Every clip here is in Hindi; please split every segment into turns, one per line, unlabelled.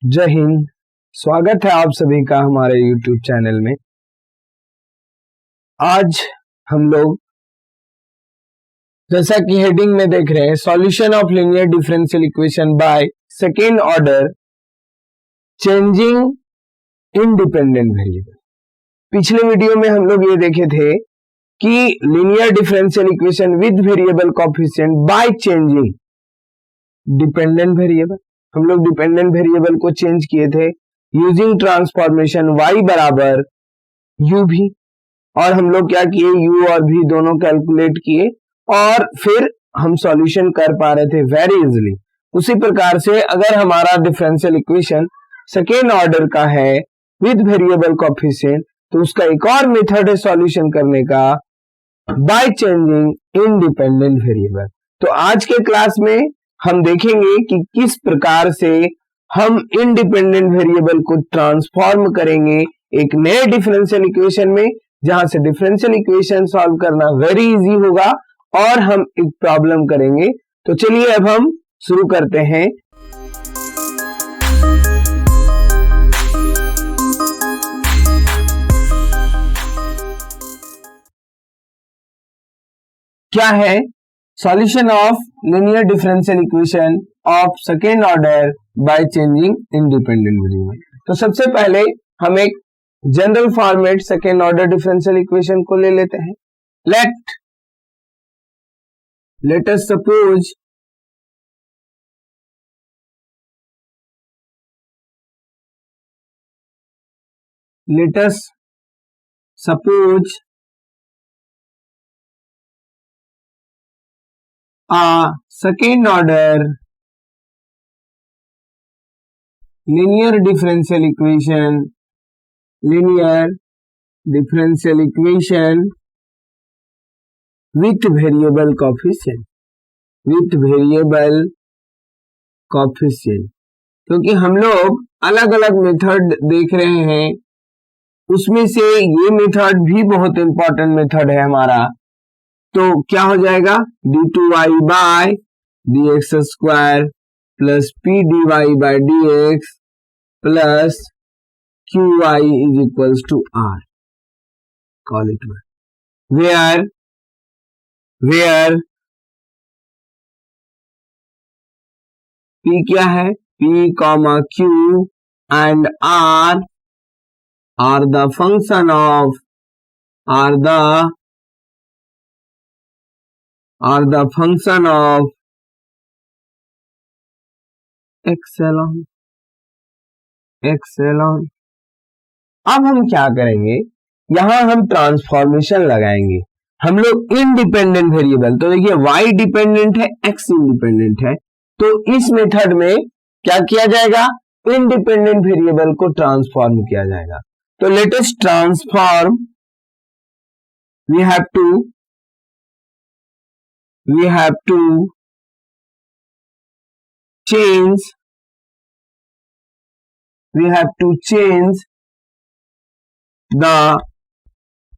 जय हिंद। स्वागत है आप सभी का हमारे YouTube चैनल में। आज हम लोग जैसा कि हेडिंग में देख रहे हैं, solution of linear differential equation by second order changing independent variable. पिछले वीडियो में हम लोग ये देखे थे कि linear differential equation with variable coefficient by changing dependent variable. हम लोग डिपेंडेंट वेरिएबल को चेंज किए थे यूजिंग ट्रांसफॉर्मेशन y बराबर u भी, और हम लोग क्या किए, u और v दोनों कैलकुलेट किए और फिर हम सॉल्यूशन कर पा रहे थे वेरी इजीली। उसी प्रकार से अगर हमारा डिफरेंशियल इक्वेशन सेकेंड ऑर्डर का है विद वेरिएबल कोएफिशिएंट, तो उसका एक और मेथड है सॉल्यूशन करने का, बाय चेंजिंग इंडिपेंडेंट वेरिएबल। तो आज के क्लास में हम देखेंगे कि किस प्रकार से हम इंडिपेंडेंट वेरिएबल को ट्रांसफॉर्म करेंगे एक नए डिफरेंशियल इक्वेशन में, जहां से डिफरेंशियल इक्वेशन सॉल्व करना वेरी इजी होगा और हम एक प्रॉब्लम करेंगे। तो चलिए अब हम शुरू करते हैं। क्या है solution of linear differential equation of second order by changing independent variable. तो सबसे पहले हम एक general format second order differential equation को ले लेते हैं। Let us suppose a second order linear differential equation with variable coefficient क्योंकि हम लोग अलग अलग मेथड देख रहे हैं, उसमें से ये मेथड भी बहुत इंपॉर्टेंट मेथड है हमारा। तो क्या हो जाएगा, d2y by dx square plus p dy by dx plus qy is equals to r। Call it where p क्या है, p comma q and r are the function of epsilon। अब हम क्या करेंगे, यहां हम ट्रांसफॉर्मेशन लगाएंगे। हम लोग इंडिपेंडेंट वेरिएबल, तो देखिए y डिपेंडेंट है, x इंडिपेंडेंट है, तो इस मेथड में क्या किया जाएगा, इंडिपेंडेंट वेरिएबल को ट्रांसफॉर्म किया जाएगा। तो let us transform, we have to change the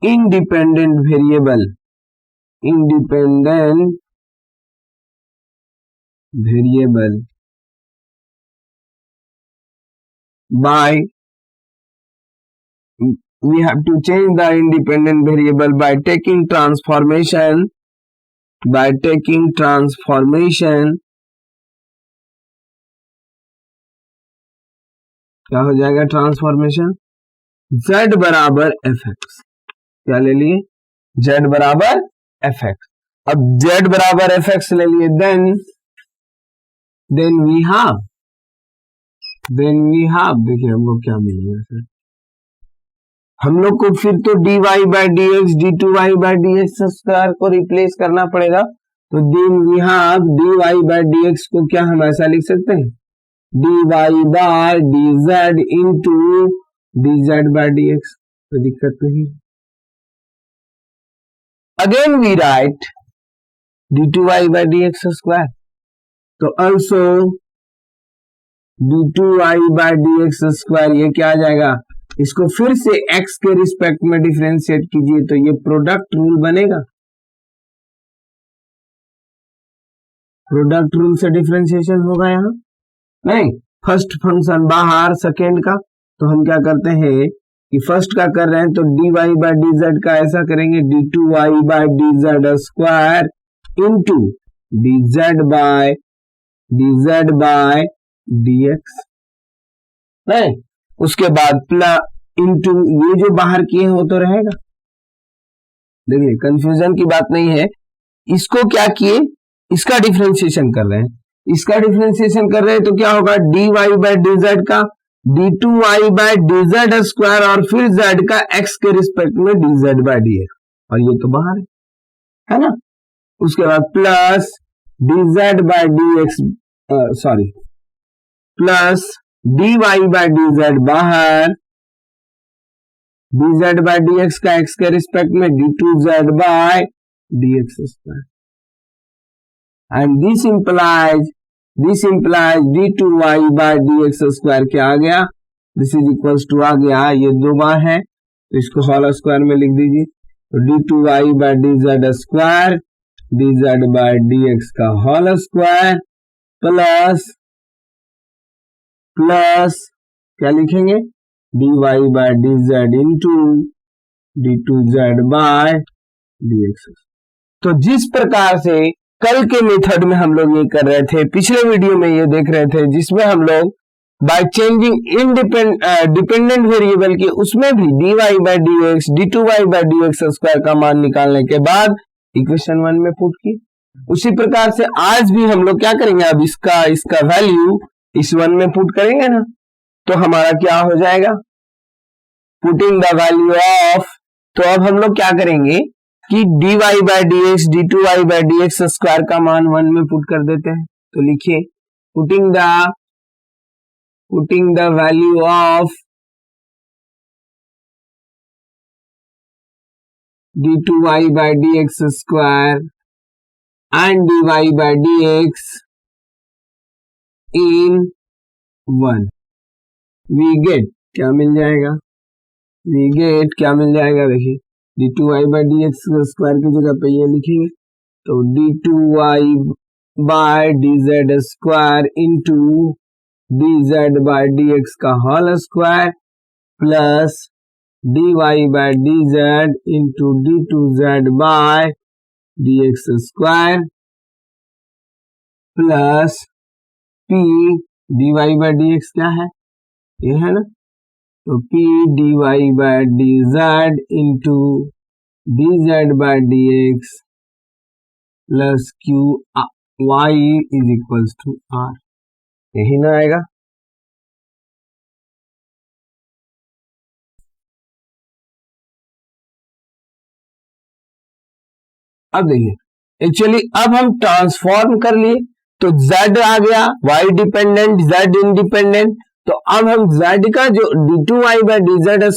independent variable by taking transformation क्या हो जाएगा ट्रांसफॉर्मेशन, z बराबर fx। क्या ले लिए, z बराबर fx। अब z बराबर fx ले लिए, देन वी हैव देखिए हमको क्या मिलेगा सर, हम लोग को फिर तो dy by dx d2y by dx square को रिप्लेस करना पड़ेगा। तो then we have dy by dx को क्या हम ऐसा लिख सकते हैं, dy by dz into dz bye dx। कोई दिक्कत नहीं। Again we write d2y by dx square, तो also d2y by dx square, ये क्या आ जाएगा, इसको फिर से x के रिस्पेक्ट में डिफरेंशिएट कीजिए, तो ये प्रोडक्ट रूल बनेगा। प्रोडक्ट रूल से डिफरेंशिएशन होगा यहाँ नहीं, फर्स्ट फंक्शन बाहर, सेकेंड का, तो हम क्या करते हैं कि फर्स्ट का कर रहे हैं तो dy बाय dz का ऐसा करेंगे d2y by dz square into dz bye dx, नहीं, उसके बाद प्लस इंटू ये जो बाहर किए हैं वो तो रहेगा। देखिए कंफ्यूजन की बात नहीं है, इसको क्या किए, इसका डिफरेंशिएशन कर रहे हैं, इसका डिफरेंशिएशन कर रहे हैं तो क्या होगा dy बाय dz का d2y बाय dz स्क्वायर और फिर z का x के रिस्पेक्ट में dz बाय dx, और ये तो बाहर है ना। उसके बाद plus dz bye dx plus dy by dz बाहर, dz बाय dx का x के रिस्पेक्ट में d2z by dx square, and this implies d2y by dx square क्या आ गया, दिस इज इक्वल्स टू आ गया, ये दो बार है तो इसको होल स्क्वायर में लिख दीजिए, तो d2y by dz square dz bye dx का होल स्क्वायर प्लस क्या लिखेंगे dy by dz into d2z by dx। तो जिस प्रकार से कल के मेथड में हम लोग ये कर रहे थे, पिछले वीडियो में ये देख रहे थे जिसमें हम लोग बाय चेंजिंग डिपेंडेंट वेरिएबल की, उसमें भी dy by dx d2y by dx square का मान निकालने के बाद इक्वेशन 1 में पुट की, उसी प्रकार से आज भी हम लोग क्या करेंगे, अब इसका वैल्यू इस 1 में पुट करेंगे ना, तो हमारा क्या हो जाएगा पुटिंग द वैल्यू ऑफ, तो अब हम लोग क्या करेंगे कि dy by dx d2y by dx square का मान 1 में पुट कर देते हैं, तो लिखिए putting the value of d2y by dx square and dy by dx in 1, we get क्या मिल जाएगा, देखिए d2y बाय dx स्क्वायर की जगह पे ये लिखेंगे, तो d2y by dz square into dz bye dx का whole square plus dy by dz into d2z by dx square plus p dy by dx क्या है, ये है ना, तो p dy by dz into dz bye dx plus q y is equals to r, यही ना आएगा। अब देखिए एक्चुअली अब हम ट्रांसफॉर्म कर लिए, तो z आ गया, y डिपेंडेंट z इंडिपेंडेंट, तो अब हम z का जो d2y बाय dz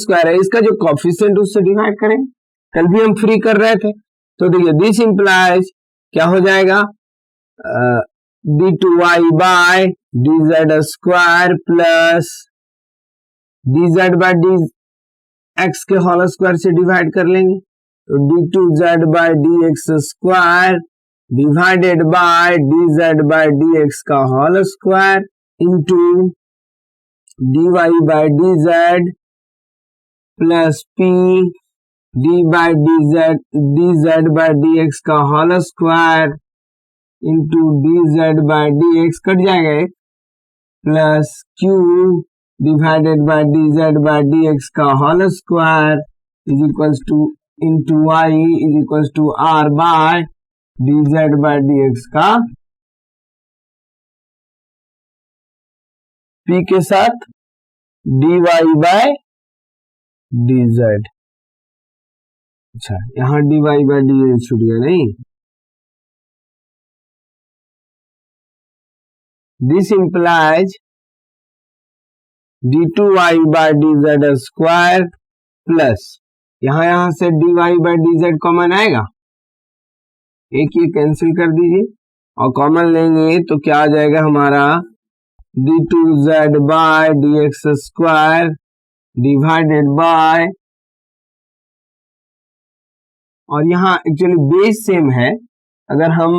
स्क्वायर है, इसका जो कोफिशिएंट उससे डिवाइड करेंगे, कल भी हम फ्री कर रहे थे, तो देखिए दिस इंप्लाइज क्या हो जाएगा d2y by dz square plus dz bye dx के होल स्क्वायर से डिवाइड कर लेंगे, तो d2z by dx square divided by dz bye dx का whole square into dy by dz plus p d by dz bye dx का whole square into dz bye dx cut जाएगा एक, plus q divided by dz bye dx का whole square is equals to into y is equals to r by dz bye dx का p के साथ dy बाय dz, अच्छा यहां dy बाय dz छूट गया नहीं, this implies d2y by dz square plus यहां से dy बाय dz कॉमन आएगा, एक ये कैंसिल कर दीजिए और कॉमन लेंगे तो क्या आ जाएगा हमारा d2z by dx square divided by, और यहाँ एक्चुअली बेस सेम है, अगर हम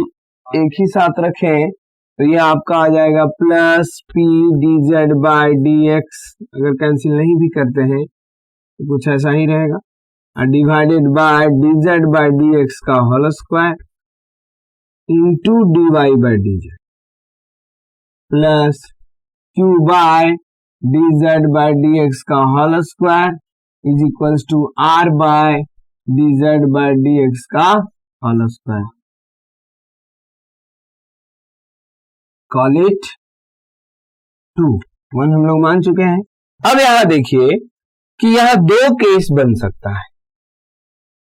एक ही साथ रखें तो ये आपका आ जाएगा plus p d z by d x, अगर कैंसिल नहीं भी करते हैं तो कुछ ऐसा ही रहेगा, divided by d z by d x का whole square into d y by d z plus q by d z by d x का whole square is equals to r by d z by d x का होल स्क्वायर। कॉल इट 2 1 हम लोग मान चुके हैं। अब यहां देखिए कि यहां दो केस बन सकता है।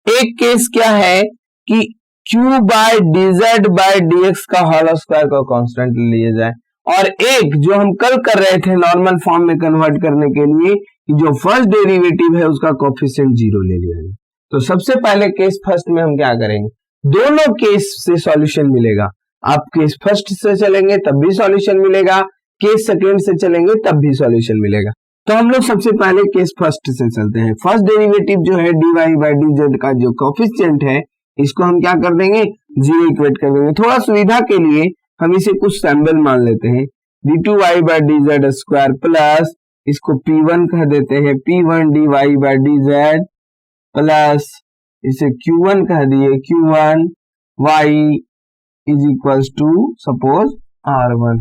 एक केस क्या है कि q by dz bye dx का होल स्क्वायर का कांस्टेंट ले लिया जाए, और एक जो हम कल कर रहे थे नॉर्मल फॉर्म में कन्वर्ट करने के लिए कि जो फर्स्ट डेरिवेटिव है उसका कोएफिशिएंट 0 ले लिया जाए। तो सबसे पहले केस फर्स्ट में हम क्या करेंगे, दोनों केस से सॉल्यूशन मिलेगा। आप केस फर्स्ट से चलेंगे तब भी सॉल्यूशन मिलेगा, केस सेकंड से चलेंगे तब भी सॉल्यूशन मिलेगा। तो हम लोग सबसे पहले केस फर्स्ट से चलते हैं। फर्स्ट डेरिवेटिव जो है dy बाई dz का जो कोएफिशिएंट है इसको हम क्या कर देंगे, 0 इक्वेट कर देंगे। थोड़ा सुविधा के लिए हम इसे कुछ सिंबल मान लेते हैं, d2y by dz square plus इसको p1 कह देते हैं, p1 dy by dz plus इसे q1 कह दिए, q1 y is equals to suppose r1।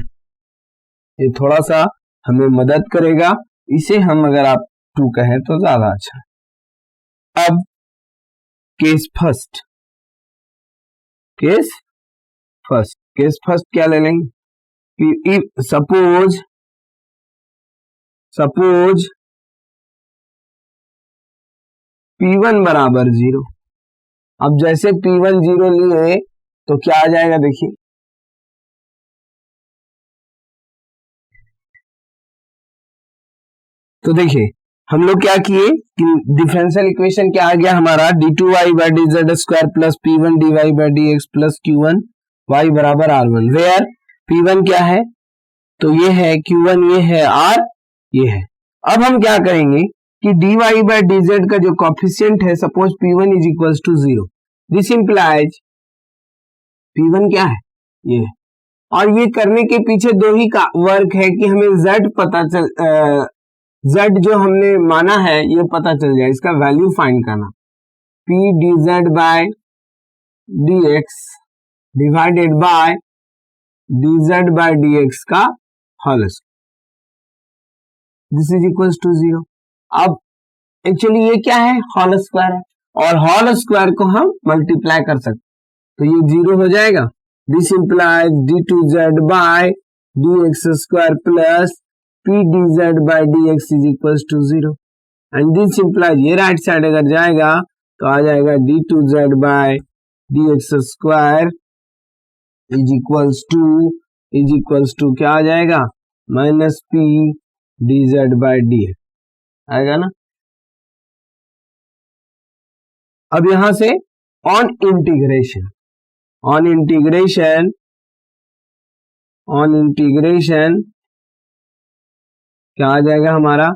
ये थोड़ा सा हमें मदद करेगा, इसे हम अगर आप 2 कहें तो ज्यादा अच्छा। अब केस फर्स्ट, केस फर्स्ट क्या ले लेंगे, सपोज p1 बराबर 0। अब जैसे p1 0 लिए तो क्या आ जाएगा, देखिए तो देखिए हम लोग क्या किए कि डिफरेंशियल इक्वेशन क्या आ गया हमारा, d2y by dz square plus p1 dy by dx plus q1 y बराबर r1, वेयर p1 क्या है, तो ये है q1, ये है r, ये है। अब हम क्या करेंगे कि dy बाई dz का जो कोएफिशिएंट है, suppose p1 is equals to 0, this implies p1 क्या है, ये है। और ये करने के पीछे दो ही का वर्क है कि हमें z पता चल z जो हमने माना है ये पता चल जाए, इसका वैल्यू फाइंड करना, p dz bye dx divided by dz bye dx का whole square, this is equals to 0। अब एक्चुअली ये क्या है, होल स्क्वायर है, और होल स्क्वायर को हम मल्टीप्लाई कर सकते, तो ये 0 हो जाएगा। This implies d2z by dx square plus p dz by dx is equals to 0, and this implies ये राइट साइड अगर जाएगा तो आ जाएगा d2z by dx square is equals to क्या आ जाएगा, minus p dz by dx आएगा ना। अब यहां से ऑन इंटीग्रेशन क्या आ जाएगा हमारा,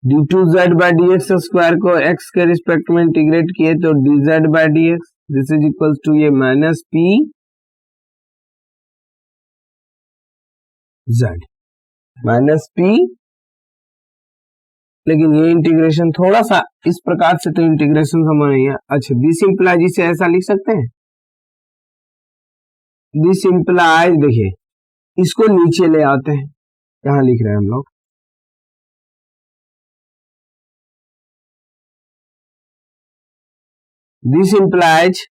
d2z बाई dx स्क्वायर को x के रिस्पेक्ट में इंटीग्रेट किए तो dz by dx, this is equals to ये minus p z minus p, लेकिन ये इंटीग्रेशन थोड़ा सा इस प्रकार से तो इंटीग्रेशन समझ नहीं है। अच्छा, दिस इंप्लाइज इसे ऐसा लिख सकते हैं, दिस इंप्लाइज देखिए इसको नीचे ले आते हैं, यहां लिख रहे हैं हम लोग, दिस इंप्लाइज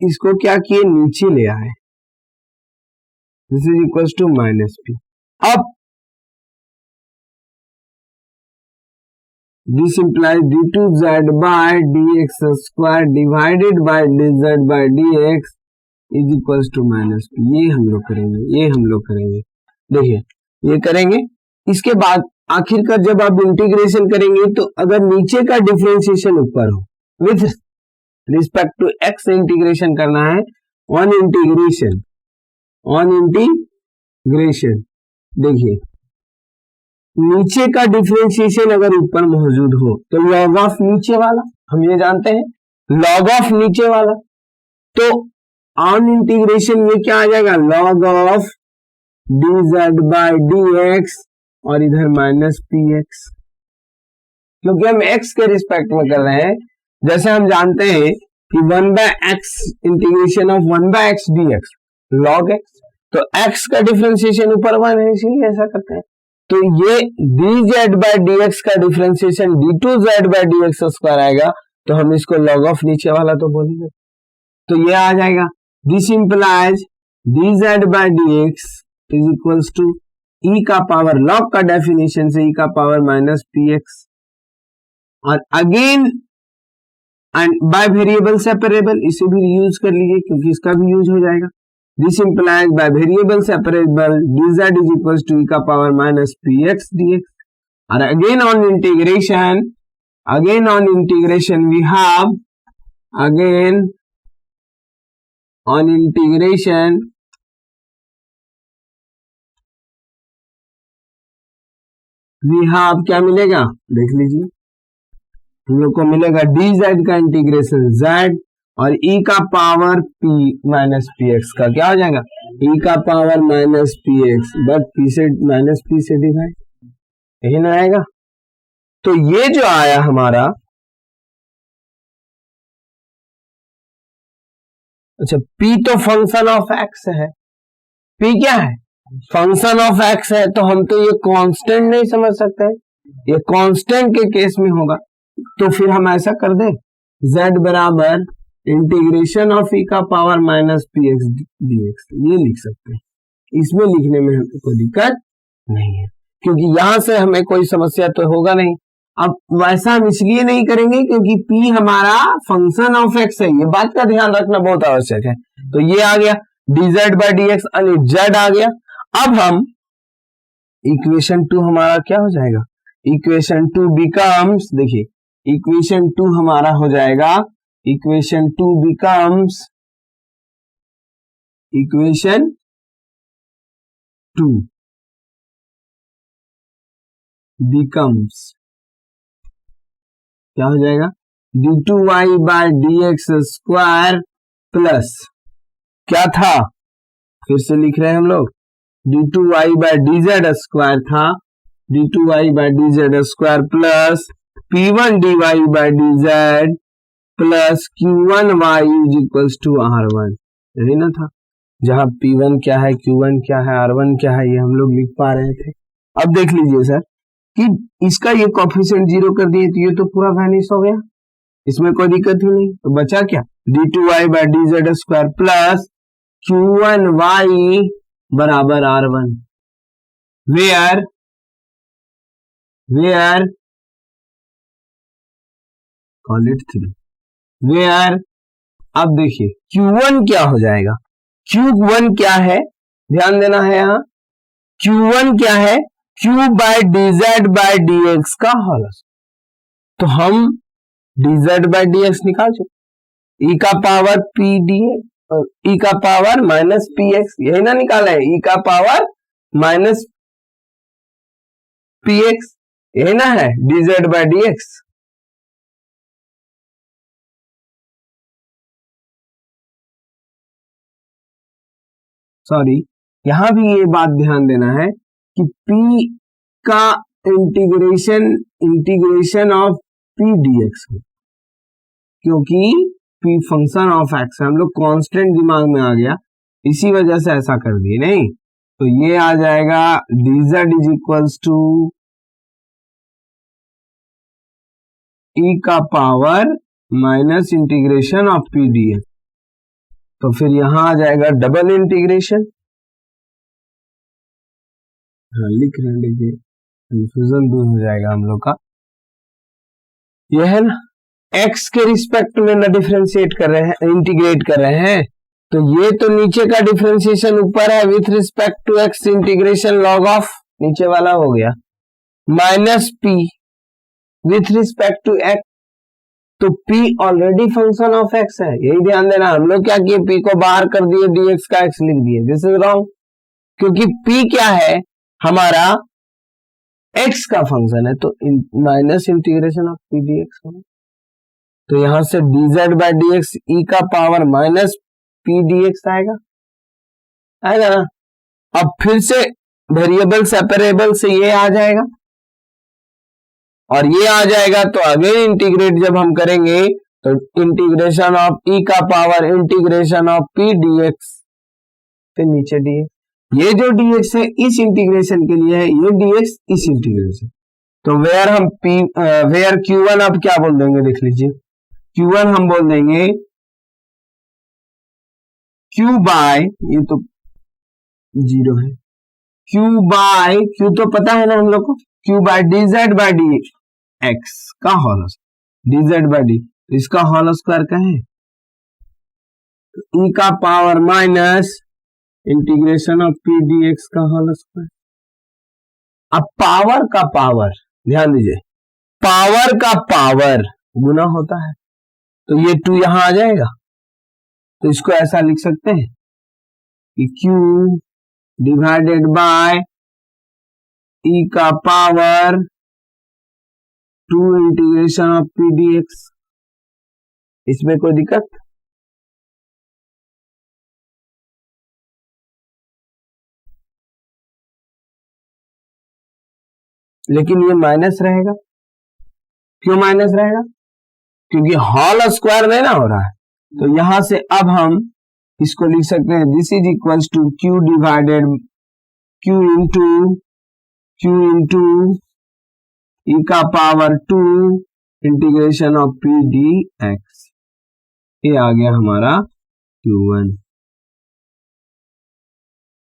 इसको क्या किए, नीचे ले आए, this is equals to minus p. अब this implies d2z by dx square divided by dz bye dx is equals to minus p. ये हम लोग करेंगे, देखिए ये करेंगे। इसके बाद आखिरकार जब आप इंटीग्रेशन करेंगे तो अगर नीचे का डिफरेंशिएशन ऊपर हो, with respect to x integration करना है, ऑन इंटीग्रेशन देखिए नीचे का डिफरेंशिएशन अगर ऊपर मौजूद हो तो लॉग ऑफ नीचे वाला, हम ये जानते हैं लॉग ऑफ नीचे वाला, तो ऑन इंटीग्रेशन में क्या आ जाएगा, log of dz bye dx और इधर माइनस px, क्योंकि हम x के रिस्पेक्ट में कर रहे हैं। जैसे हम जानते हैं कि 1/x integration of 1/x dx log x, तो x का डिफरेंशिएशन ऊपर 1 है, इसीलिए ऐसा करते हैं। तो ये dz बाय dx का differentiation d2z by dx square आएगा, तो हम इसको log ऑफ नीचे वाला तो बोलेंगे, तो ये आ जाएगा। This implies dz bye dx is equals to e का पावर, log का डेफिनेशन से e का पावर माइनस px, और again and by variable separable, इसे भी यूज कर लीजिए क्योंकि इसका भी यूज हो जाएगा। This implies by variable separable dz is equals to e का पावर माइनस px dx, और again on integration we have again on integration we have क्या मिलेगा, देख लीजिए, हम लोग को मिलेगा dz का इंटीग्रेशन z और e का पावर p माइनस px का क्या हो जाएगा, e का power minus px, but p से माइनस p से डिवाइड, यही ना आएगा। तो ये जो आया हमारा, अच्छा p तो फंक्शन ऑफ x है, p क्या है, फंक्शन ऑफ x है, तो हम तो ये कांस्टेंट नहीं समझ सकते, ये कांस्टेंट के केस में होगा, तो फिर हम ऐसा कर दें z बराबर इंटीग्रेशन ऑफ e का पावर माइनस px dx, ये लिख सकते हैं। इसमें लिखने में हमें कोई दिक्कत नहीं है, क्योंकि यहां से हमें कोई समस्या तो होगा नहीं। अब वैसा हम इसलिए नहीं करेंगे क्योंकि p हमारा फंक्शन ऑफ x है, ये बात का ध्यान रखना बहुत आवश्यक है। तो ये आ गया dz बाय dx और z आ गया। अब हम इक्वेशन 2 हमारा क्या हो जाएगा, इक्वेशन 2 बिकम्स, देखिए इक्वेशन 2 हमारा हो जाएगा, इक्वेशन 2 बिकम्स, इक्वेशन 2 बिकम्स क्या हो जाएगा, d2y by dx square plus, क्या था, फिर से लिख रहे हैं हम लोग, d2y बाय dz स्क्वायर था, d2y by dz square plus p1 dy by dz plus q1y is equals to r1, यही ना था, जहां p1 क्या है, q1 क्या है, r1 क्या है, ये हम लोग लिख पा रहे थे। अब देख लीजिए सर कि इसका ये कोएफिशिएंट 0 कर दिए, तो ये तो पूरा वैनिश हो गया, इसमें कोई दिक्कत ही नहीं, तो बचा क्या, d2y by dz square plus q1y बराबर r1, where call it 3, where, अब देखिए q1 क्या हो जाएगा, q1 क्या है, ध्यान देना है यहाँ, q1 क्या है, q by dz bye dx का होल, तो हम dz बाय dx निकाल चुके, e का पावर p dx और e का पावर माइनस px, यही ना निकाला है, e का पावर माइनस px, यही ना है dz बाय dx। सॉरी, यहां भी ये बात ध्यान देना है कि p का इंटीग्रेशन ऑफ p dx, क्योंकि p फंक्शन ऑफ x है, हम लोग कांस्टेंट दिमाग में आ गया, इसी वजह से ऐसा कर दिए, नहीं तो ये आ जाएगा dz is equals to e का power minus integration of p dx, तो फिर यहां आ जाएगा डबल इंटीग्रेशन, हाँ लिख रहे हैं, देखिए कंफ्यूजन दूर हो जाएगा हम लोग का, यह है ना, x के रिस्पेक्ट में ना डिफरेंशिएट कर रहे हैं, इंटीग्रेट कर रहे हैं, तो ये तो नीचे का डिफरेंशिएशन ऊपर है, with respect to x integration log of नीचे वाला हो गया minus p with respect to x, तो p already function of x है, यही ध्यान देना, हम लोग क्या किए, p को बाहर कर दिए, dx का x लिख दिए, दिस इज रॉन्ग, क्योंकि p क्या है हमारा x का फंक्शन है, तो minus integration of p dx होगा, तो यहां से dz बाय dx e का power minus P d x आएगा ना। अब फिर से वेरिएबल सेपरेबल से ये आ जाएगा और ये आ जाएगा, तो अगेन इंटीग्रेट जब हम करेंगे तो इंटीग्रेशन ऑफ ई का power integration of p dx, फिर नीचे डीएक्स। ये जो डीएक्स है इस इंटीग्रेशन के लिए है, ये डीएक्स इस इंटीग्रेशन। तो वेयर हम वेयर Q1 अब क्या बोल देंगे देख लीजिए, Q1 हम बोल देंगे Q बाय, ये तो 0 है, Q तो पता है ना हम लोग को, Q by d z by d x का whole square, d z by d, इसका होल स्क्वायर का है, ई का power minus integration of p d x का होल स्क्वायर। अब पावर का पावर ध्यान दीजिए, पावर का पावर गुना होता है, तो ये 2 यहां आ जाएगा, तो इसको ऐसा लिख सकते हैं कि Q डिवाइडेड बाय ई का power 2 integration of p d x. इसमें कोई दिक्कत? लेकिन ये माइनस रहेगा, क्यों माइनस रहेगा? क्योंकि होल स्क्वायर नहीं ना हो रहा है, तो यहां से अब हम इसको लिख सकते हैं this is equals to Q divided Q into e का power 2 integration of p d x. ये आ गया हमारा Q1।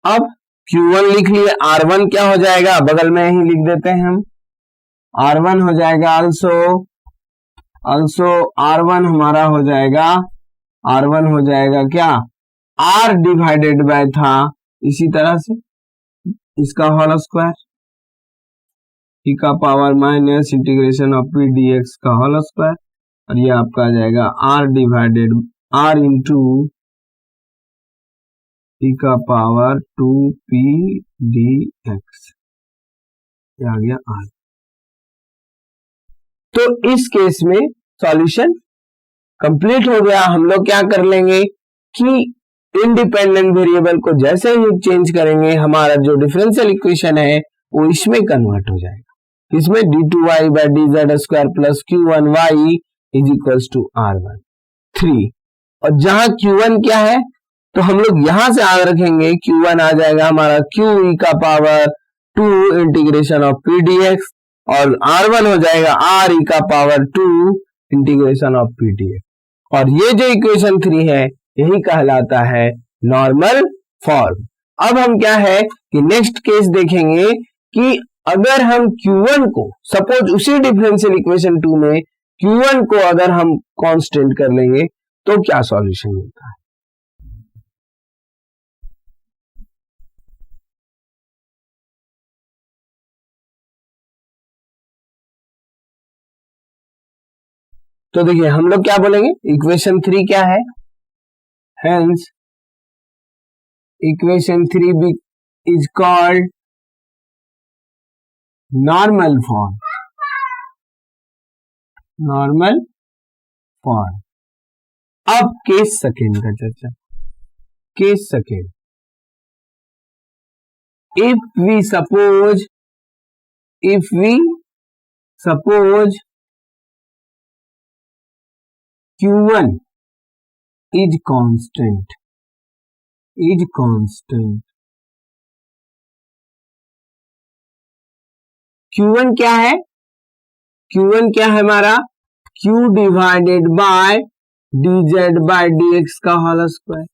अब Q1 लिख लिए, R1 क्या हो जाएगा, बगल में ही लिख देते हैं हम, R1 हो जाएगा also R1 हमारा हो जाएगा, R1 हो जाएगा क्या, R डिवाइडेड बाय था इसी तरह से इसका होल स्क्वायर, ई का power minus integration of p d x का होल स्क्वायर, और ये आपका आ जाएगा R divided R into e का पावर 2p dx, आ गया R। तो इस केस में सॉल्यूशन कंप्लीट हो गया। हम लोग क्या कर लेंगे कि इंडिपेंडेंट वेरिएबल को जैसे ही चेंज करेंगे हमारा जो डिफरेंशियल इक्वेशन है वो इसमें कन्वर्ट हो जाएगा, इसमें d2y by d z square plus Q1y is equals to R1 3। और जहां Q1 क्या है तो हम लोग यहां से याद रखेंगे, Q1 आ जाएगा हमारा Q e का power 2 integration of p d x, और R1 हो जाएगा R e का power 2 integration of p d x. और ये जो इक्वेशन 3 है यही कहलाता है नॉर्मल फॉर्म। अब हम क्या है कि नेक्स्ट केस देखेंगे कि अगर हम Q1 को सपोज उसी डिफरेंशियल इक्वेशन 2 में Q1 को अगर हम कांस्टेंट कर लेंगे तो क्या सॉल्यूशन मिलता है। तो देखिए हम लोग क्या बोलेंगे, इक्वेशन 3 क्या है, hence equation 3 is called normal form, normal form. अब केस सेकेंड का चर्चा, case second, if we suppose Q1 is constant, Q1 क्या है, Q1 क्या है हमारा, Q divided by d z by d x का होल स्क्वायर।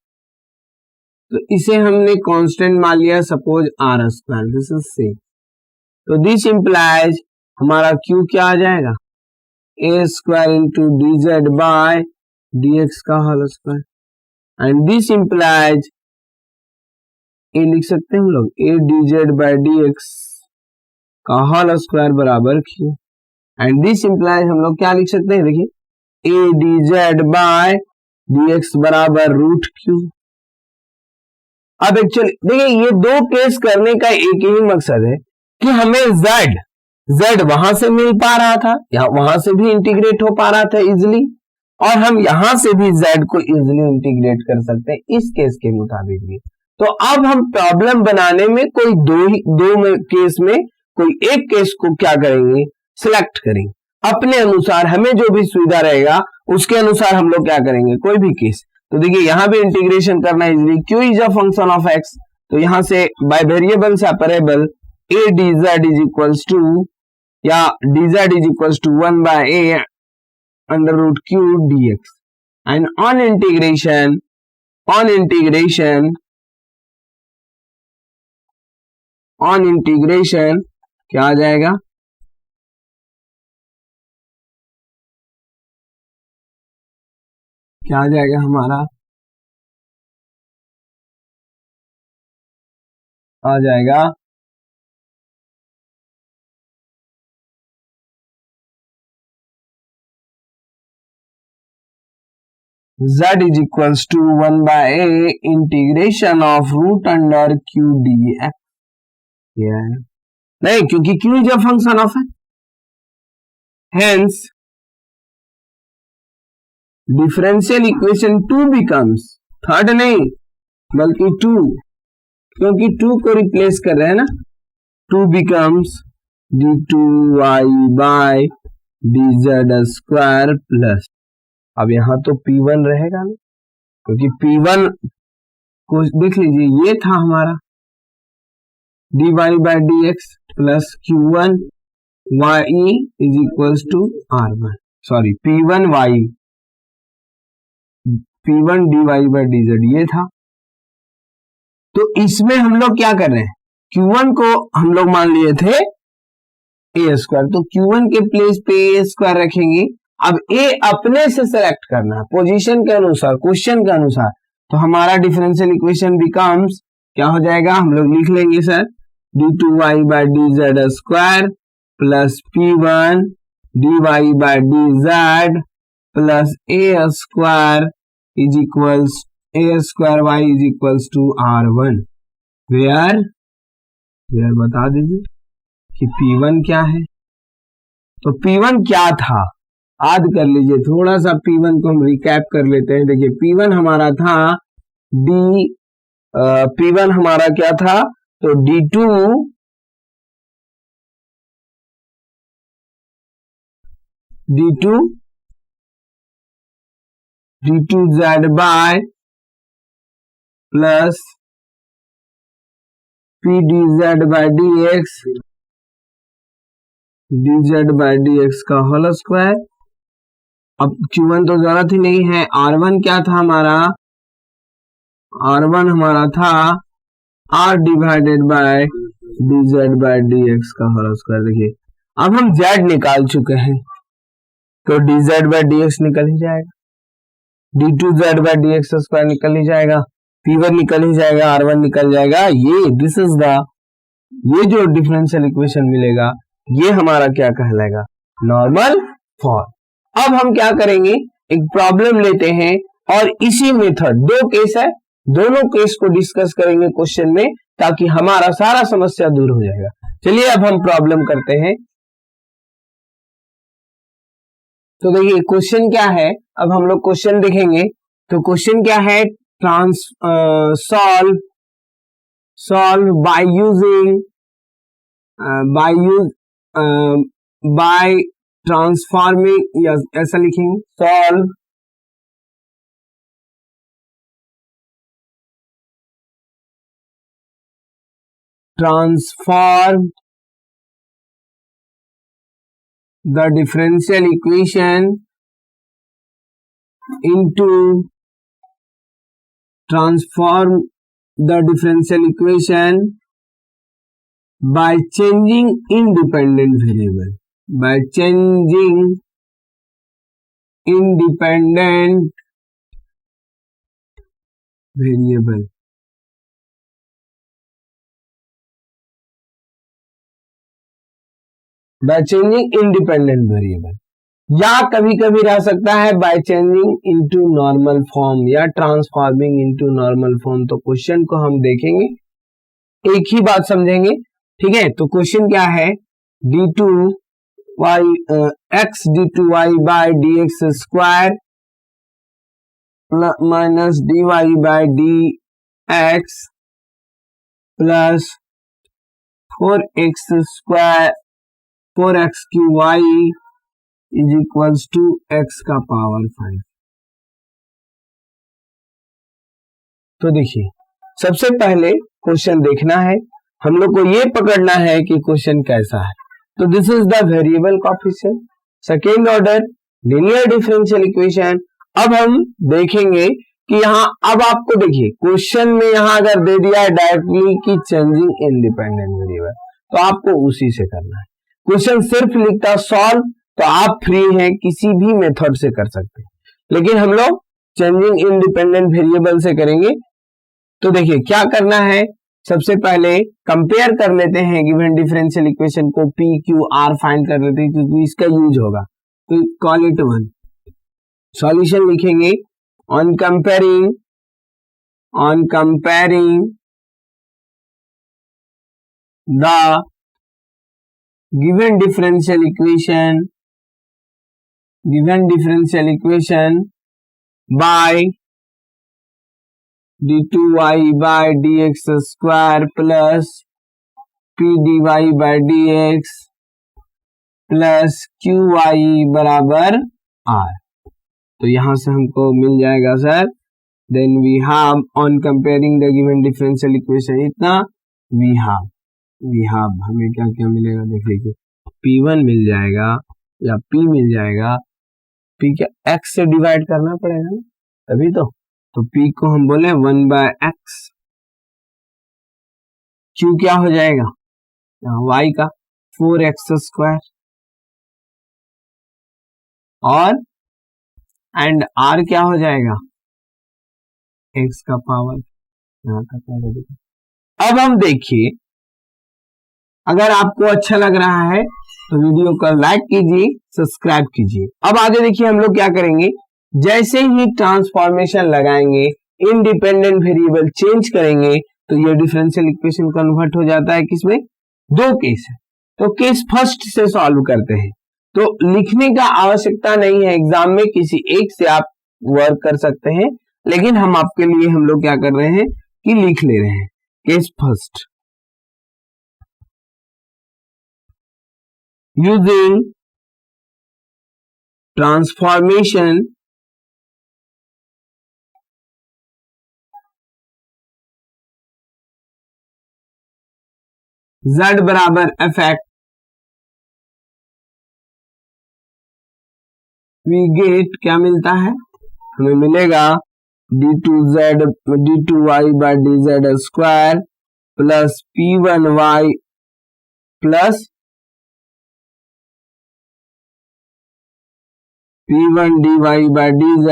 तो इसे हमने कांस्टेंट मान लिया suppose R square, this is same. तो दिस इंप्लाइज हमारा Q क्या आ जाएगा, a square into d z by d x का whole square, and this implies a लिख सकते हैं हम लोग a d z by d x का होल स्क्वायर बराबर Q, एंड दिस इंप्लाइज हम लोग क्या लिख सकते हैं, देखिए a d z by d x बराबर रूट Q। अब एक्चुअली देखिए ये दो केस करने का एक ही मकसद है कि हमें z वहां से मिल पा रहा था या वहां से भी इंटीग्रेट हो पा रहा था इजिली, और हम यहां से भी z को इजिली इंटीग्रेट कर सकते हैं इस केस के मुताबिक भी। तो अब हम प्रॉब्लम बनाने में कोई दो केस में कोई एक केस को क्या करेंगे, सिलेक्ट करेंगे अपने अनुसार, हमें जो भी सुविधा रहेगा उसके अनुसार हम लोग क्या करेंगे कोई भी केस। तो देखिए यहां भी इंटीग्रेशन करना easily, q is a function of x, तो यहां से by variable separable a dz is equals to या dz is equals to 1 by a under root q dx and on integration क्या आ जाएगा, क्या आ जाएगा हमारा, आ जाएगा z is equals to 1 by a integration of root under q dx। नहीं, क्योंकि q is a function of है, hence differential equation 2 becomes, third नहीं बल्कि 2, क्योंकि 2 को रिप्लेस कर रहे हैं ना, 2 becomes d2y by dz square plus, अब यहां तो P1 रहेगा ना, क्योंकि P1 को देख लीजिए ये था हमारा dy by dx plus q1 y is equals to r1, sorry P1 dy by dz ये था। तो इसमें हम लोग क्या कर रहे हैं, q1 को हम लोग मान लिए थे a स्क्वायर, तो q1 के प्लेस पे a स्क्वायर रखेंगे। अब a अपने से सेलेक्ट करना है पोजीशन के अनुसार, क्वेश्चन के अनुसार, तो हमारा डिफरेंशियल इक्वेशन बिकम्स क्या हो जाएगा, हम लोग लिख लेंगे sir d2y by dz square plus p1 dy by dz plus a square is equals a square y is equals to r1, where बता दीजिए कि p1 क्या है। तो p1 क्या था, याद कर लीजिए, थोड़ा सा P1 को हम रिकैप कर लेते हैं। देखिए P1 हमारा था P1 हमारा क्या था, तो d2z by plus p dz bye dx का होल स्क्वायर। अब Q1 तो जरूरत ही नहीं है, R1 क्या था हमारा, R1 हमारा था R divided by dz bye dx का होल स्क्वायर। देखिए अब हम z निकाल चुके हैं, तो dz बाय dx निकल ही जाएगा, d2z बाय dx स्क्वायर निकल ही जाएगा, P1 निकल ही जाएगा, R1 निकल जाएगा। दिस इज द, ये जो डिफरेंशियल इक्वेशन मिलेगा ये हमारा क्या कहलाएगा, नॉर्मल फॉर्म। अब हम क्या करेंगे, एक प्रॉब्लम लेते हैं और इसी मेथड, दो केस है, दोनों केस को डिस्कस करेंगे क्वेश्चन में, ताकि हमारा सारा समस्या दूर हो जाएगा। चलिए अब हम प्रॉब्लम करते हैं। तो देखिए क्वेश्चन क्या है, अब हम लोग क्वेश्चन देखेंगे। तो क्वेश्चन क्या है, सॉल्व बाय ट्रांसफॉर्मिंग, या ऐसा लिखेंगे, solve transform the differential equation into transform the differential equation by changing independent variable, by changing independent variable। By changing independent variable, या कभी कभी रह सकता है by changing into normal form या ट्रांसफॉर्मिंग इनटू नॉर्मल फॉर्म। तो क्वेश्चन को हम देखेंगे, एक ही बात समझेंगे, ठीक है। तो क्वेश्चन क्या है, x d2y by dx square minus d y by d x plus 4x square 4x q y is equals to x का पावर 5। तो देखिए, सबसे पहले क्वेश्चन देखना है, हम लोग को ये पकड़ना है कि क्वेश्चन कैसा है। तो this is the variable coefficient, second order linear differential equation. अब हम देखेंगे कि यहाँ, अब आपको देखिए क्वेश्चन में यहाँ अगर दे दिया है डायरेक्टली कि चेंजिंग इंडिपेंडेंट वेरिएबल, तो आपको उसी से करना है। क्वेश्चन सिर्फ लिखता सॉल्व, तो आप फ्री हैं, किसी भी मेथड से कर सकते हैं, लेकिन हम लोग चेंजिंग इंडिपेंडेंट वेरिएबल से करेंगे। तो देखिए क्या करना है, सबसे पहले कंपेयर कर लेते हैं गिवन डिफरेंशियल इक्वेशन को, पी क्यू आर फाइंड कर लेते हैं क्योंकि इसका यूज होगा। तो कॉल इट 1। सॉल्यूशन लिखेंगे on comparing the given differential equation by d2y by dx square plus p dy by dx plus qy बराबर r। तो यहां से हमको मिल जाएगा sir, then we have on comparing the given differential equation इतना वी हैव हमें क्या क्या मिलेगा देख लीजिए, p1 मिल जाएगा या p मिल जाएगा, p क्या x से डिवाइड करना पड़ेगा ना तभी तो p को हम बोले 1/x, q क्या हो जाएगा y का 4x स्क्वायर और एंड r क्या हो जाएगा x का पावर। यहां तक अब हम देखिए, अगर आपको अच्छा लग रहा है तो वीडियो को लाइक कीजिए, सब्सक्राइब कीजिए। अब आगे देखिए हम लोग क्या करेंगे, जैसे ही ट्रांसफॉर्मेशन लगाएंगे, इंडिपेंडेंट वेरिएबल चेंज करेंगे, तो ये डिफरेंशियल इक्वेशन कन्वर्ट हो जाता है किसमें, दो केस है। तो केस फर्स्ट से सॉल्व करते हैं, तो लिखने का आवश्यकता नहीं है, एग्जाम में किसी एक से आप वर्क कर सकते हैं, लेकिन हम आपके लिए हम लोग क्या कर रहे हैं कि लिख ले रहे हैं। Case first, using transformation z बराबर fx, वी गेट क्या मिलता है, हमें मिलेगा d2y by dz square plus p1y plus p1 dy by dz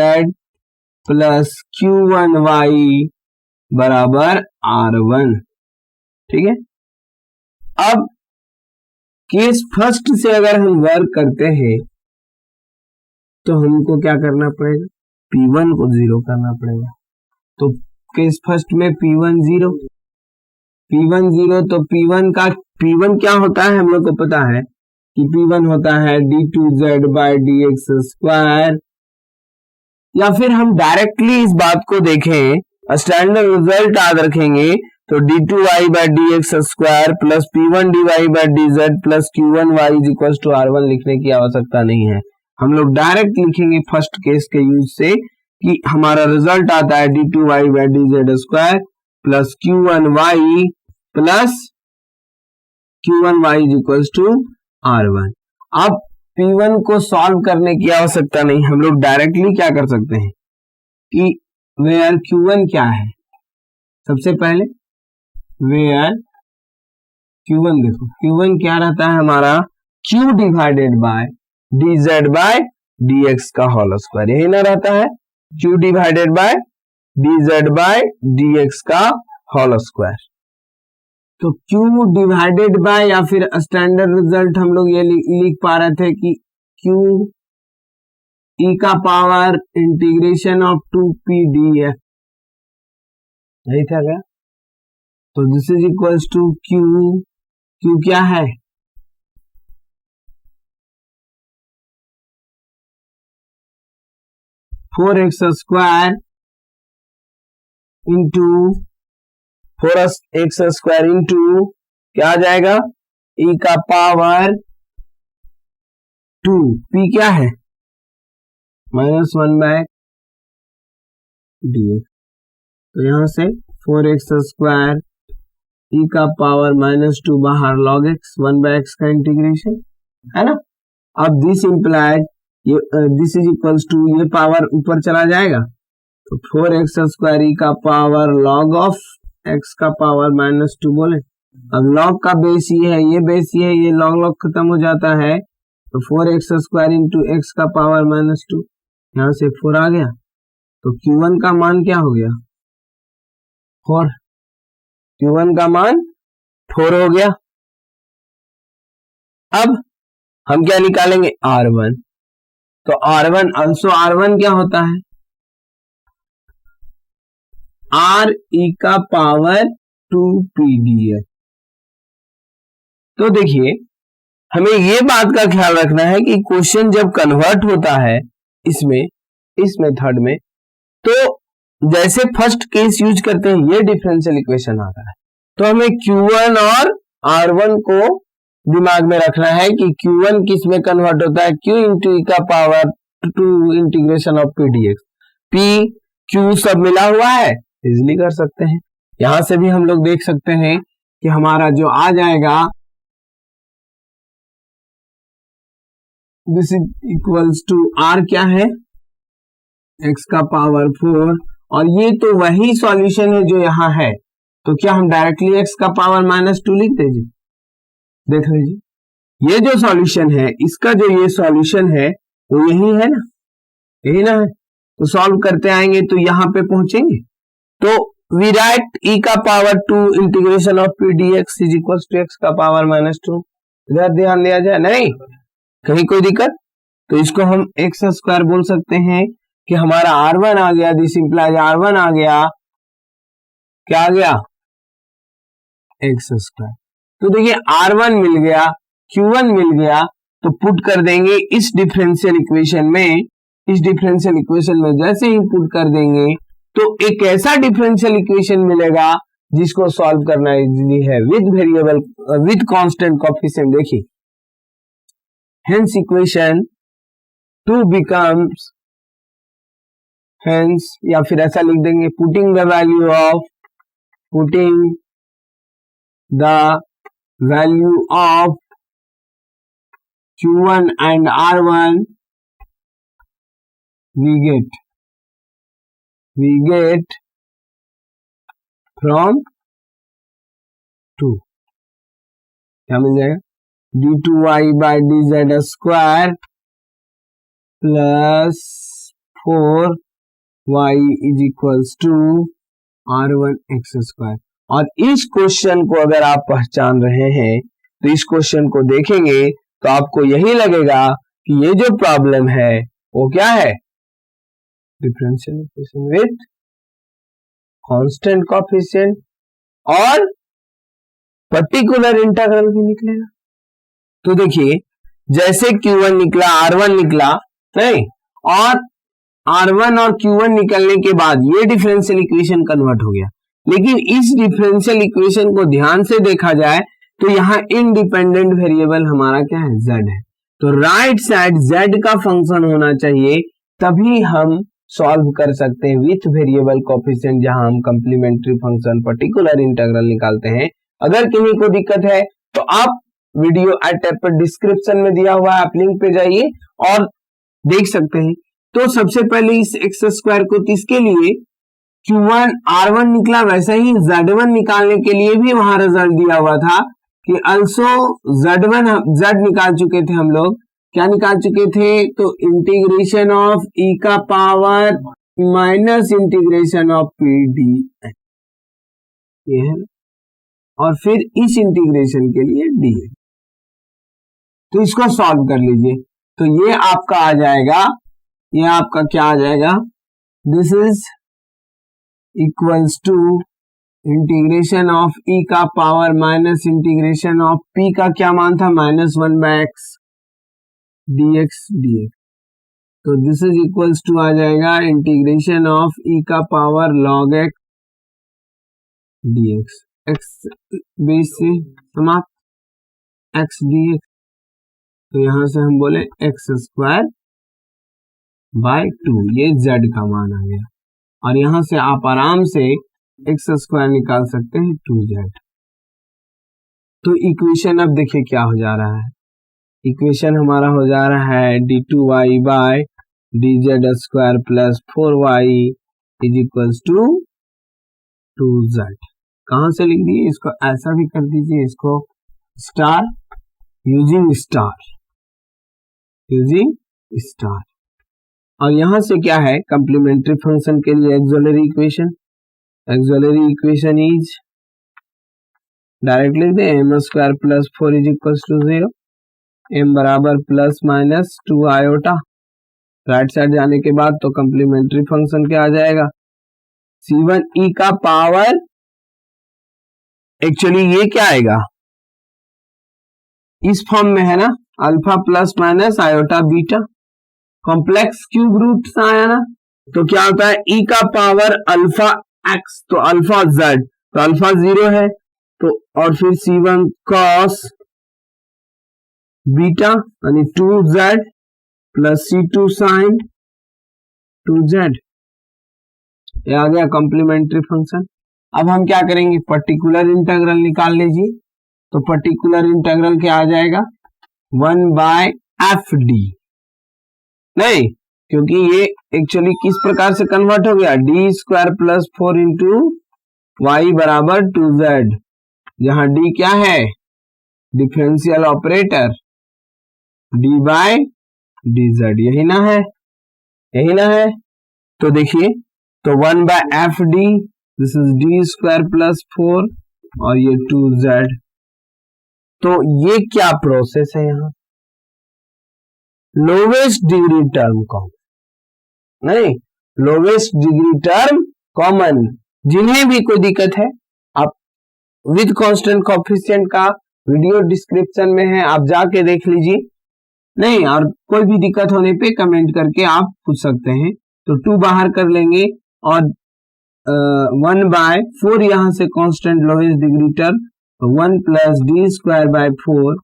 plus q1y बराबर r1। ठीक है, अब केस फर्स्ट से अगर हम वर्क करते हैं तो हमको क्या करना पड़ेगा, P1 को 0 करना पड़ेगा। तो केस फर्स्ट में P1 0, तो P1 क्या होता है हम लोग को पता है कि P1 होता है d2z बाई dx स्क्वायर, या फिर हम डायरेक्टली इस बात को देखें, स्टैंडर्ड रिजल्ट याद रखेंगे, तो d2y by dx square plus p1 dy by dz plus q1y is equal to r1 लिखने की आवश्यकता नहीं है। हम लोग डायरेक्ट लिखेंगे फर्स्ट केस के यूज से कि हमारा रिजल्ट आता है d2y by dz square plus q1y plus q1y is equal to r1। अब p1 को सॉल्व करने की आवश्यकता नहीं, हम लोग डायरेक्टली क्या कर सकते हैं कि वेयर q1 क्या है, सबसे पहले वेयर q1 देखो, q1 क्या रहता है हमारा q divided by dz bye dx का होल स्क्वायर, यही ना रहता है q divided by dz bye dx का होल स्क्वायर। तो q डिवाइडेड बाय, या फिर स्टैंडर्ड रिजल्ट हम लोग ये लिख पा रहे थे कि q e का power integration of 2p dx, यही था क्या, तो this is equals to q क्या है, four x square into 4x square into क्या आ जाएगा e का पावर 2, p क्या है -1/dx। तो यहां से 4x स्क्वायर e का पावर -2 बाहर log x 1/x का इंटीग्रेशन है ना। अब this implied this is equals to ये पावर ऊपर चला जाएगा तो 4x स्क्वायर e का पावर log ऑफ x का पावर -2 बोले। अब log का बेस ये है, ये बेस ये है, ये log खत्म हो जाता है तो 4x स्क्वायर इंटू x का पावर -2 यहां से 4 आ गया तो Q1 का मान क्या हो गया 4। Q1 का मान 4 हो गया। अब हम क्या निकालेंगे R1। तो R1 also R1 क्या होता है R e का पावर 2pd है। तो देखिए हमें ये बात का ख्याल रखना है कि क्वेश्चन जब कन्वर्ट होता है इसमें इस मेथड में तो जैसे फर्स्ट केस यूज करते हैं ये डिफरेंशियल इक्वेशन आता है तो हमें Q1 और R1 को दिमाग में रखना है कि Q1 किस में कन्वर्ट होता है Q इंटू e का power 2 integration of p dx। P Q सब मिला हुआ है इजिली कर सकते हैं। यहां से भी हम लोग देख सकते हैं कि हमारा जो आ जाएगा this is equals to R क्या है x का पावर 4 और ये तो वही सॉल्यूशन है जो यहाँ है तो क्या हम डायरेक्टली x का पावर -2 लिख दीजिए। देख लीजिए ये जो सॉल्यूशन है इसका जो ये सॉल्यूशन है वो यही है ना, यही ना है। तो सॉल्व करते आएंगे तो यहाँ पे पहुंचेंगे तो वी राइट e का power 2 integration of p dx is equals to x का पावर -2। इधर ध्यान दिया जाए नहीं कहीं कोई दिक्कत तो इसको हम x स्क्वायर बोल सकते हैं कि हमारा R1 आ गया दिस इंप्लाइज R1 आ गया क्या आ गया x स्क्वायर। तो देखिए R1 मिल गया Q1 मिल गया तो पुट कर देंगे इस डिफरेंशियल इक्वेशन में। इस डिफरेंशियल इक्वेशन में जैसे ही पुट कर देंगे तो एक ऐसा डिफरेंशियल इक्वेशन मिलेगा जिसको सॉल्व करना इजीली है with variable with constant coefficient. देखिए हेंस इक्वेशन 2 बिकम्स हेंस या फिर ऐसा लिख देंगे putting the value of Q1 and R1 we get from 2 क्या मिल जाएगा d2y by dz square plus 4y is equals to R1 x square. और इस क्वेश्चन को अगर आप पहचान रहे हैं तो इस क्वेश्चन को देखेंगे तो आपको यही लगेगा कि ये जो प्रॉब्लम है वो क्या है differential equation with constant coefficient और पर्टिकुलर इंटीग्रल भी निकलेगा। तो देखिए जैसे Q1 निकला R1 निकला नहीं और R1 और Q1 निकलने के बाद ये डिफरेंशियल इक्वेशन कन्वर्ट हो गया। लेकिन इस डिफरेंशियल इक्वेशन को ध्यान से देखा जाए तो यहाँ इंडिपेंडेंट वेरिएबल हमारा क्या है z है। तो राइट साइड z का फंक्शन होना चाहिए तभी हम सॉल्व कर सकते हैं विथ वेरिएबल कोएफिशिएंट जहां हम कंप्लीमेंट्री फंक्शन पर्टिकुलर इंटीग्रल निकालते हैं। अगर किसी को दिक्कत है तो आप वीडियो आई टैब पर डिस्क्रिप्शन में दिया हुआ है आप लिंक पे जाइए और देख सकते हैं। तो सबसे पहले इस x स्क्वायर को इसके लिए Q1 R1 निकला वैसे ही Z1 निकालने के लिए भी वहां रिजल्ट दिया हुआ था कि अल्सो Z निकाल चुके थे हम लोग। क्या निकाल चुके थे तो इंटीग्रेशन ऑफ e का power minus integration of p dx ये है और फिर इस इंटीग्रेशन के लिए dx। तो इसको सॉल्व कर लीजिए तो ये आपका आ जाएगा ये आपका क्या आ जाएगा this is equals to integration of e का power minus integration of p का क्या मान था -1/x dx। तो दिस इज इक्वल्स टू आ जाएगा इंटीग्रेशन ऑफ e का power log x dx, x base से समाप्त x dx, तो यहां से हम बोले एक्स स्क्वायर बाय 2, ये z का मान आ गया। और यहां से आप आराम से एक्स स्क्वायर निकाल सकते हैं 2z। तो इक्वेशन अब देखिए क्या हो जा रहा है, इक्वेशन हमारा हो जा रहा है d2y by dz square plus 4y is equals to 2z। कहां से लिख दिए इसको, ऐसा भी कर दीजिए इसको स्टार, यूजिंग स्टार। और यहां से क्या है, कंप्लीमेंट्री फंक्शन के लिए ऑक्सिलरी इक्वेशन इज डायरेक्ट लिख दे m square plus 4 is equals to 0, m बराबर plus minus 2 iota, right side जाने के बाद तो कंप्लीमेंट्री फंक्शन क्या आ जाएगा, C1 e का पावर, एक्चुअली ये क्या आएगा, इस फॉर्म में है ना, alpha plus minus iota beta, complex cube root आया ना, तो क्या होता है e का पावर अल्फा x, तो अल्फा z, तो अल्फा 0 है, तो और फिर C1 cos बीटा यानी 2z plus C2 sin 2z, ये आ गया कॉम्प्लीमेंट्री फंक्शन। अब हम क्या करेंगे, पर्टिकुलर इंटीग्रल निकाल लीजिए, तो पर्टिकुलर इंटीग्रल क्या आ जाएगा 1/fd, नहीं क्योंकि ये एक्चुअली किस प्रकार से कन्वर्ट हो गया, d square plus 4 into y बराबर 2z, जहां d क्या है differential operator, d by dz, यही ना है, तो देखिए तो 1/fd, this is d square plus 4 और ये 2z, तो ये क्या प्रोसेस है, यहाँ लोवेस्ट डिग्री टर्म कॉमन, नहीं लोवेस्ट डिग्री टर्म कॉमन, जिन्हें भी कोई दिक्कत है आप विद कांस्टेंट कोएफिशिएंट का वीडियो डिस्क्रिप्शन में है, आप जाके देख लीजिए, नहीं और कोई भी दिक्कत होने पे कमेंट करके आप पूछ सकते हैं। तो 2 बाहर कर लेंगे और 1/4 यहां से कांस्टेंट लोवेस्ट डिग्री टर्म, तो 1 plus D square by 4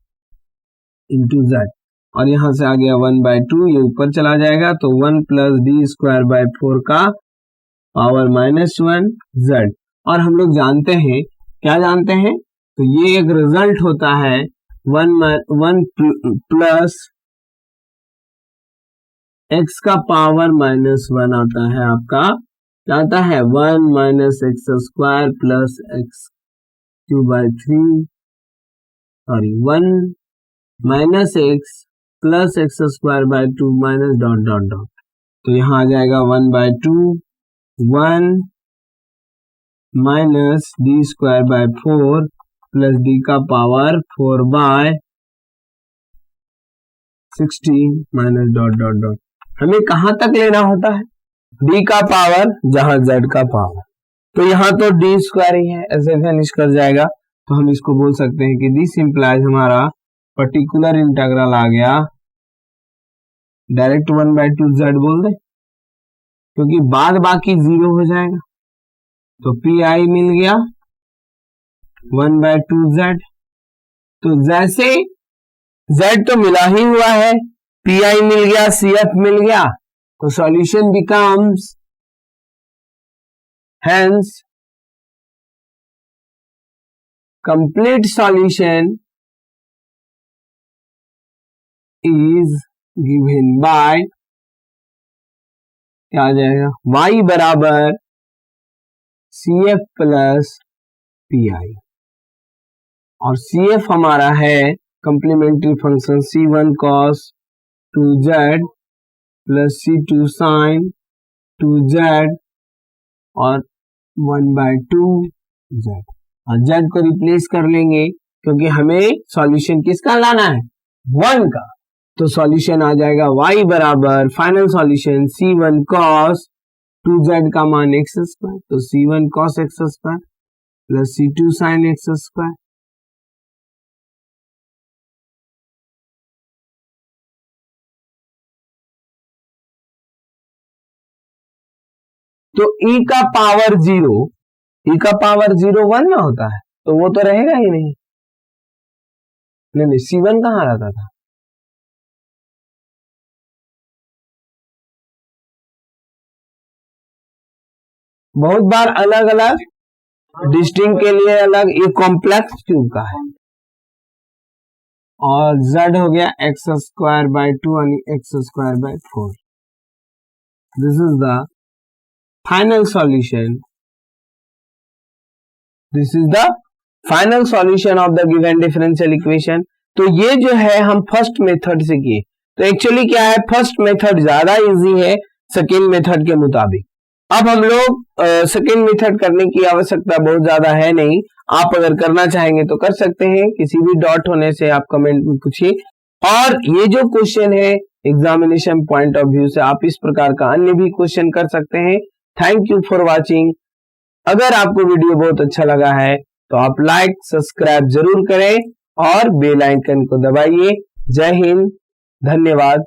into Z, और यहां से आ गया 1/2, ये ऊपर चला जाएगा, तो 1 प्लस डी स्क्वायर बाय 4 का पावर -1 जेड। और हम लोग जानते हैं, क्या जानते हैं, तो ये एक रिजल्ट होता है 1 प्लस x का पावर -1 आता है आपका, क्या आता है 1 minus x square plus x cube by 3, sorry 1 minus x plus x square by 2 minus dot dot dot, तो यहाँ आ जाएगा 1/2, 1 minus d square by 4 plus d का power 4/16 minus dot dot dot. हमें कहां तक लेना होता है, d का पावर जहां z का पावर, तो यहां तो d स्क्वायर ही है, ऐसे फिनिश कर जाएगा, तो हम इसको बोल सकते हैं कि दिस इंप्लाइज हमारा पर्टिकुलर इंटीग्रल आ गया, डायरेक्ट 1/2 z बोल दे क्योंकि बाद बाकी 0 हो जाएगा, तो pi मिल गया 1/2 z, तो जैसे z तो मिला ही हुआ है, pi मिल गया, cf मिल गया, तो solution becomes hence complete solution is given by, क्या आ जाएगा y बराबर cf प्लस pi, और cf हमारा है complementary function c1 cos 2z plus c2 sin 2z और 1/2 z, और z को रिप्लेस कर लेंगे क्योंकि हमें सॉल्यूशन किसका लाना है 1 का, तो सॉल्यूशन आ जाएगा y बराबर final solution c1 cos 2z का मान x स्क्वायर, तो c1 cos x square plus c2 sin x square, तो e का पावर 0 e का पावर 0 1 में होता है, तो वो तो रहेगा ही नहीं। नहीं C1 कहाँ रहता था? बहुत बार अलग अलग डिस्टिंक्ट के लिए अलग, ये कॉम्प्लेक्स क्यूब का है। और z हो गया x²/2 आणि x²/4। This is the final solution. This is the final solution of the given differential equation. तो ये जो है हम फर्स्ट मेथड से किए। तो एक्चुअली क्या है, फर्स्ट मेथड ज्यादा इजी है सेकेंड मेथड के मुताबिक। अब हम लोग सेकेंड मेथड करने की आवश्यकता बहुत ज्यादा है नहीं, आप अगर करना चाहेंगे तो कर सकते हैं, किसी भी डाउट होने से आप कमेंट में पूछिए। और ये जो क्वेश्चन है एग्जामिनेशन पॉइंट ऑफ व्यू से आप इस प्रकार का अन्य भी क्वेश्चन कर सकते हैं। Thank you for watching. अगर आपको वीडियो बहुत अच्छा लगा है तो आप लाइक सब्सक्राइब जरूर करें और बेल आइकन को दबाइए। जय हिंद, धन्यवाद।